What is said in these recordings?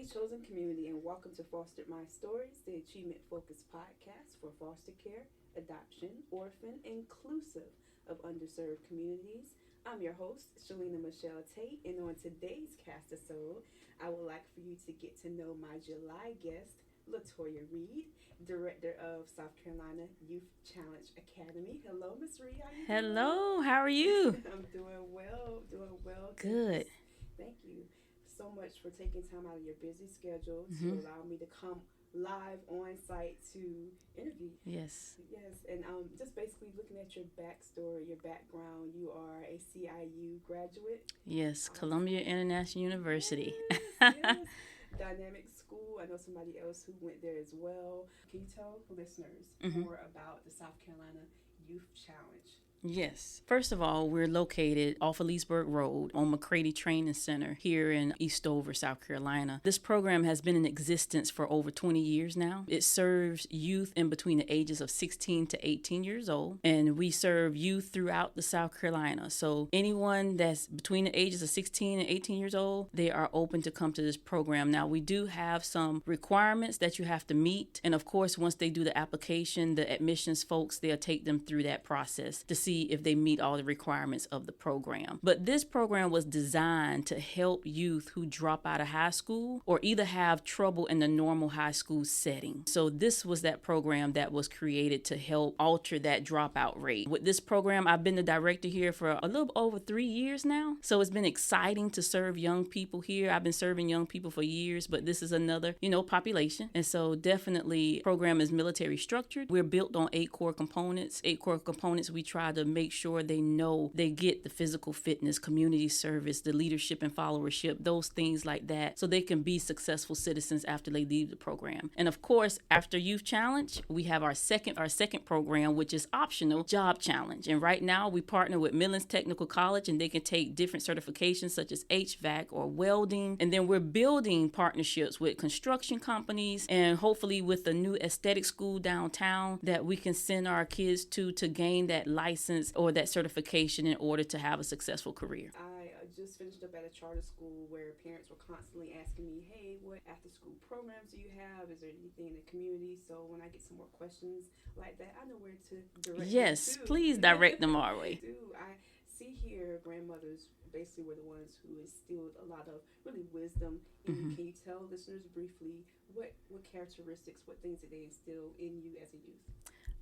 chosen community, and welcome to Fostered My Stories, the achievement focused podcast for foster care, adoption, orphan, inclusive of underserved communities. I'm your host, Shalina Michelle Tate, and on today's cast episode, I would like for you to get to know my July guest, LaToya Reed, director of South Carolina Youth Challenge Academy. Hello, Miss Reed. How you doing? Hello, how are you? I'm doing well. Doing well. Good. Thank you so much for taking time out of your busy schedule to hmm allow me to come live on site to interview. Yes. Yes, and just basically looking at your backstory, your background. You are a CIU graduate. Yes, Awesome. Columbia International University. Yes, yes. Dynamic school. I know somebody else who went there as well. Can you tell listeners hmm more about the South Carolina Youth Challenge? Yes. First of all, we're located off of Leesburg Road on McCready Training Center here in Eastover, South Carolina. This program has been in existence for over 20 years now. It serves youth in between the ages of 16 to 18 years old, and we serve youth throughout the South Carolina. So anyone that's between the ages of 16 and 18 years old, they are open to come to this program. Now, we do have some requirements that you have to meet, and of course, once they do the application, the admissions folks, they'll take them through that process to see if they meet all the requirements of the program. But this program was designed to help youth who drop out of high school or either have trouble in the normal high school setting. So this was that program that was created to help alter that dropout rate. With this program, I've been the director here for a little over 3 years now. So it's been exciting to serve young people here. I've been serving young people for years, but this is another, population. And so definitely program is military structured. We're built on 8 core components. 8 core components we try to make sure they know they get the physical fitness, community service, the leadership and followership, those things like that, so they can be successful citizens after they leave the program. And of course, after Youth Challenge, we have our second program, which is optional, Job Challenge. And right now we partner with Midlands Technical College, and they can take different certifications such as HVAC or welding. And then we're building partnerships with construction companies and hopefully with a new aesthetic school downtown that we can send our kids to gain that license or that certification in order to have a successful career. I just finished up at a charter school where parents were constantly asking me, hey, what after school programs do you have? Is there anything in the community? So when I get some more questions like that, I know where to direct Yes, them please to. direct them our way. I see here grandmothers basically were the ones who instilled a lot of really wisdom in you. hmm Can you tell listeners briefly what characteristics, what things did they instill in you as a youth?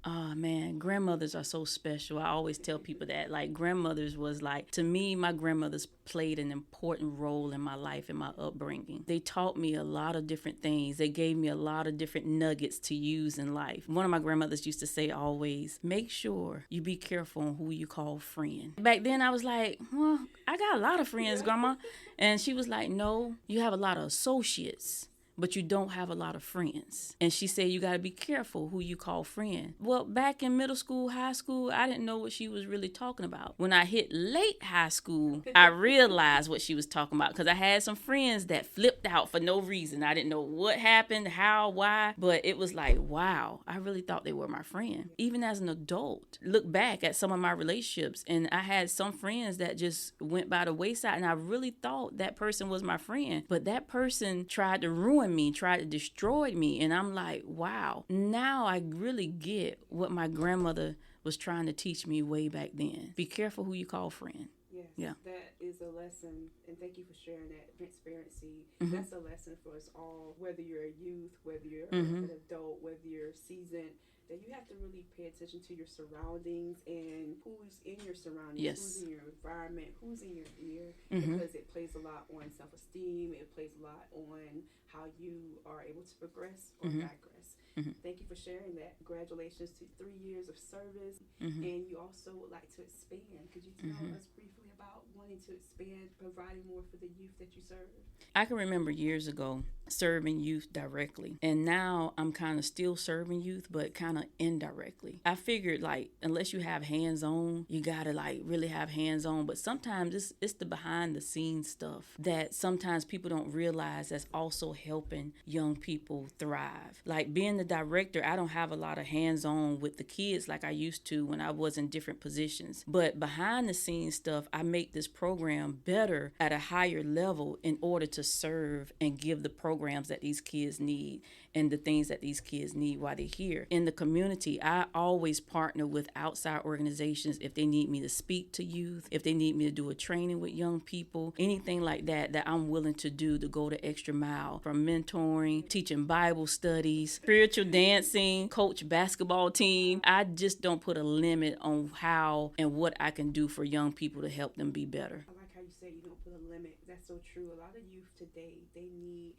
Oh man, grandmothers are so special. I always tell people that. Like, grandmothers was like, to me, my grandmothers played an important role in my life and my upbringing. They taught me a lot of different things. They gave me a lot of different nuggets to use in life. One of my grandmothers used to say always, make sure you be careful on who you call friend. Back then I was like, well, I got a lot of friends, Yeah. grandma. And she was like, no, you have a lot of associates, but you don't have a lot of friends. And she said you got to be careful who you call friend. Well, back in middle school, high school, I didn't know what she was really talking about. When I hit late high school, I realized what she was talking about, because I had some friends that flipped out for no reason. I didn't know what happened, how, why, but it was like, wow, I really thought they were my friend. Even as an adult, look back at some of my relationships, and I had some friends that just went by the wayside, and I really thought that person was my friend, but that person tried to ruin me, tried to destroy me. And I'm like, wow, now I really get what my grandmother was trying to teach me way back then. Be careful who you call friend. Yes, Yeah. that is a lesson, and thank you for sharing that transparency. Mm-hmm. That's a lesson for us all, whether you're a youth, whether you're Mm-hmm. an adult, whether you're seasoned, that you have to really pay attention to your surroundings and who's in your surroundings, Yes. who's in your environment, who's in your ear, Mm-hmm. because it plays a lot on self-esteem, it plays a lot on how you are able to progress or Mm-hmm. digress. Mm-hmm. Thank you for sharing that. Congratulations to 3 years of service. Mm-hmm. And you also would like to expand. Could you tell Mm-hmm. us briefly about wanting to expand, providing more for the youth that you serve? I can remember years ago serving youth directly, and now I'm kind of still serving youth, but kind of indirectly. I figured, like, unless you have hands-on, you gotta like really have hands-on, but sometimes it's the behind the scenes stuff that sometimes people don't realize that's also helping young people thrive. Like, being the director, I don't have a lot of hands-on with the kids like I used to when I was in different positions, but behind the scenes stuff, I make this program program better at a higher level in order to serve and give the programs that these kids need and the things that these kids need while they're here. In the community, I always partner with outside organizations if they need me to speak to youth, if they need me to do a training with young people, anything like that I'm willing to do to go the extra mile, from mentoring, teaching Bible studies, spiritual dancing, coach basketball team. I just don't put a limit on how and what I can do for young people to help them be better. I like how you say you don't put a limit. That's so true. A lot of youth today, they need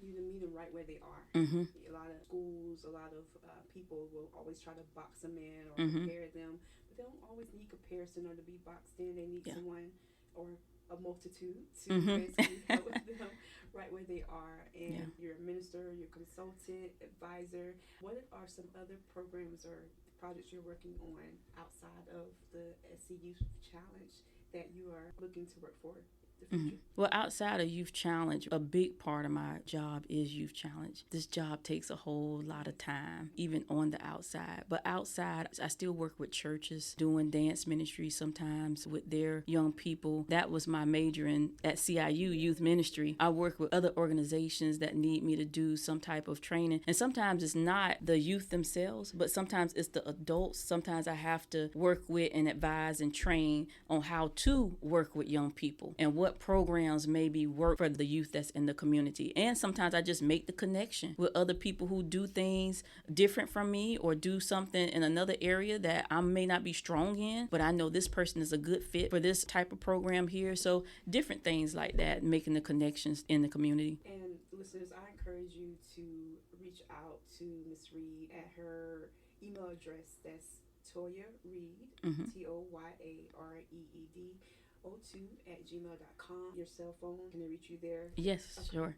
you to meet them right where they are. Mm-hmm. A lot of schools, a lot of people will always try to box them in or Mm-hmm. compare them, but they don't always need comparison or to be boxed in. They need someone or a multitude to basically help them right where they are. And you're a minister, you're a consultant, advisor. What are some other programs or projects you're working on outside of the SC Youth Challenge that you are looking to work for the future? Well, outside of Youth Challenge, a big part of my job is Youth Challenge. This job takes a whole lot of time, even on the outside. But outside, I still work with churches, doing dance ministry sometimes with their young people. That was my major at CIU, youth ministry. I work with other organizations that need me to do some type of training. And sometimes it's not the youth themselves, but sometimes it's the adults. Sometimes I have to work with and advise and train on how to work with young people and what programs maybe work for the youth that's in the community. And sometimes I just make the connection with other people who do things different from me or do something in another area that I may not be strong in, but I know this person is a good fit for this type of program here. So different things like that, making the connections in the community. And listeners, I encourage you to reach out to Miss Reed at her email address. That's Toya Reed, ToyaReed, 02@gmail.com. Your cell phone, can they reach you there? Yes, sure.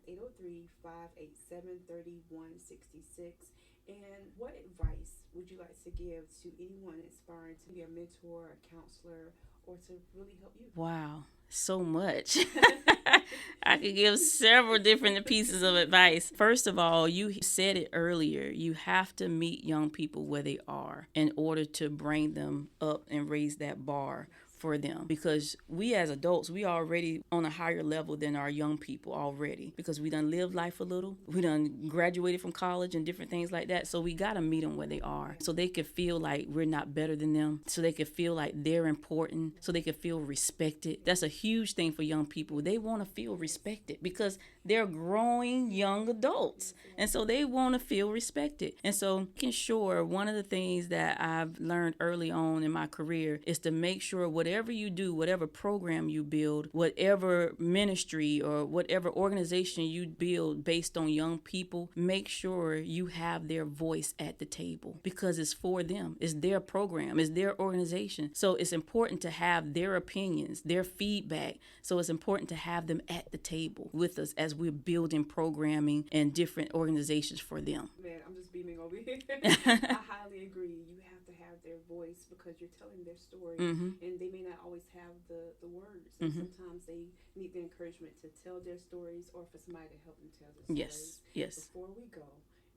803-587-3166. And what advice would you like to give to anyone aspiring to be a mentor, a counselor, or to really help you? Wow, so much. I could give several different pieces of advice. First of all, you said it earlier, you have to meet young people where they are in order to bring them up and raise that bar for them, because we as adults, we already on a higher level than our young people already, because we done lived life a little, we done graduated from college and different things like that. So we got to meet them where they are so they can feel like we're not better than them, so they can feel like they're important, so they can feel respected. That's a huge thing for young people. They want to feel respected because they're growing young adults, and so they want to feel respected. And so making sure, one of the things that I've learned early on in my career is to make sure whatever you do, whatever program you build, whatever ministry or whatever organization you build based on young people, make sure you have their voice at the table, because it's for them. It's their program. It's their organization. So it's important to have their opinions, their feedback. So it's important to have them at the table with us as we're building programming and different organizations for them. Man, I'm just beaming over here. I highly agree. You have to have their voice because you're telling their story, and they may not always have the words. And sometimes they need the encouragement to tell their stories or for somebody to help them tell their stories. Yes. Before we go,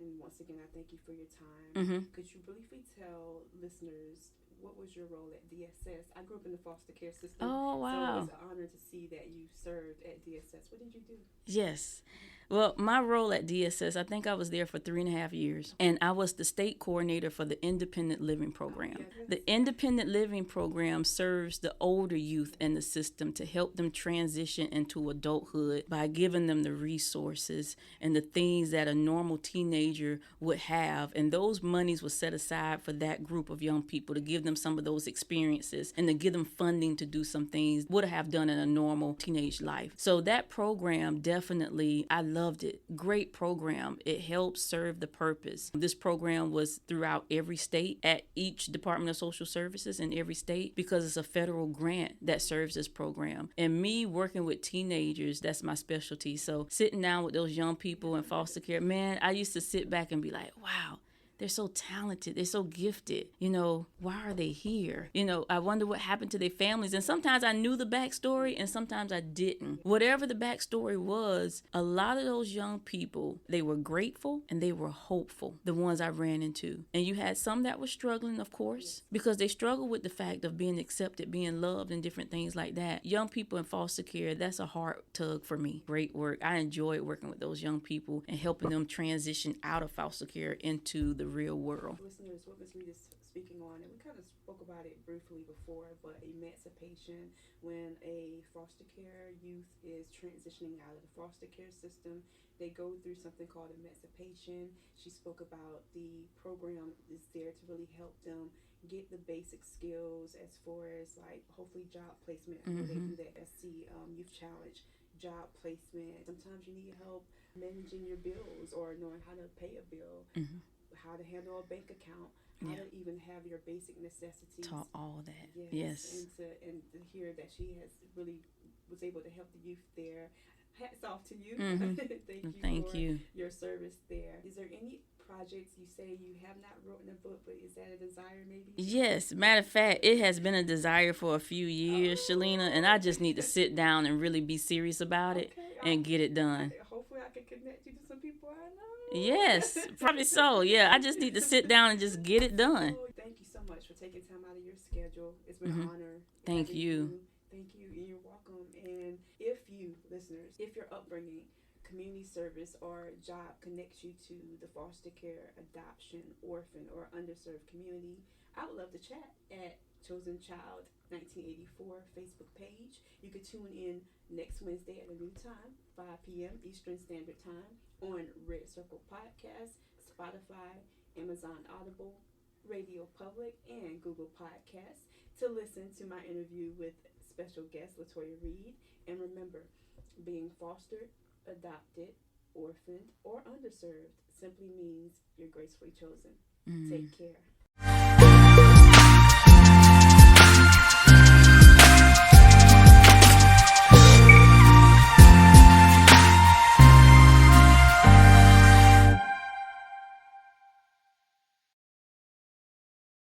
and once again, I thank you for your time. Could you briefly tell listeners, what was your role at DSS? I grew up in the foster care system. Oh, wow. So it's an honor to see that you served at DSS. What did you do? Yes. Well, my role at DSS, I think I was there for 3.5 years, and I was the state coordinator for the Independent Living Program. The Independent Living Program serves the older youth in the system to help them transition into adulthood by giving them the resources and the things that a normal teenager would have, and those monies were set aside for that group of young people to give them some of those experiences and to give them funding to do some things would have done in a normal teenage life. So that program, definitely, I loved it. Great program. It helps serve the purpose. This program was throughout every state, at each Department of Social Services in every state, because it's a federal grant that serves this program. And me working with teenagers, that's my specialty. So sitting down with those young people in foster care, man, I used to sit back and be like, wow, They're so talented. They're so gifted. Why are they here? I wonder what happened to their families. And sometimes I knew the backstory and sometimes I didn't. Whatever the backstory was, a lot of those young people, they were grateful and they were hopeful, the ones I ran into. And you had some that were struggling, of course, because they struggle with the fact of being accepted, being loved, and different things like that. Young people in foster care, that's a hard tug for me. Great work. I enjoyed working with those young people and helping them transition out of foster care into the real world. Listeners, what Ms. Reed is speaking on, and we kind of spoke about it briefly before, but emancipation, when a foster care youth is transitioning out of the foster care system, they go through something called emancipation. She spoke about the program is there to really help them get the basic skills as far as like hopefully job placement. I know they do that SC Youth Challenge, job placement. Sometimes you need help managing your bills or knowing how to pay a bill, how to handle a bank account, how to even have your basic necessities. Taught all that. Yes. And to hear that she has really was able to help the youth there. Hats off to you. Thank you for your service there. Is there any projects you say you have not written a book, but is that a desire maybe? Yes. Matter of fact, it has been a desire for a few years, Shalina, and I just need to sit down and really be serious about it and get it done. Hopefully I can connect you to some people I know. Yes, probably so. Yeah, I just need to sit down and just get it done. Thank you so much for taking time out of your schedule. It's been an honor. Thank you. Thank you, and you're welcome. And if you, listeners, if your upbringing, community service, or job connects you to the foster care, adoption, orphan, or underserved community, I would love to chat at Chosen Child 1984 Facebook page. You could tune in next Wednesday at a new time, 5 p.m. Eastern Standard Time on Red Circle Podcast, Spotify, Amazon Audible, Radio Public, and Google Podcasts to listen to my interview with special guest LaToya Reed. And remember, being fostered, adopted, orphaned, or underserved simply means you're gracefully chosen. Take care.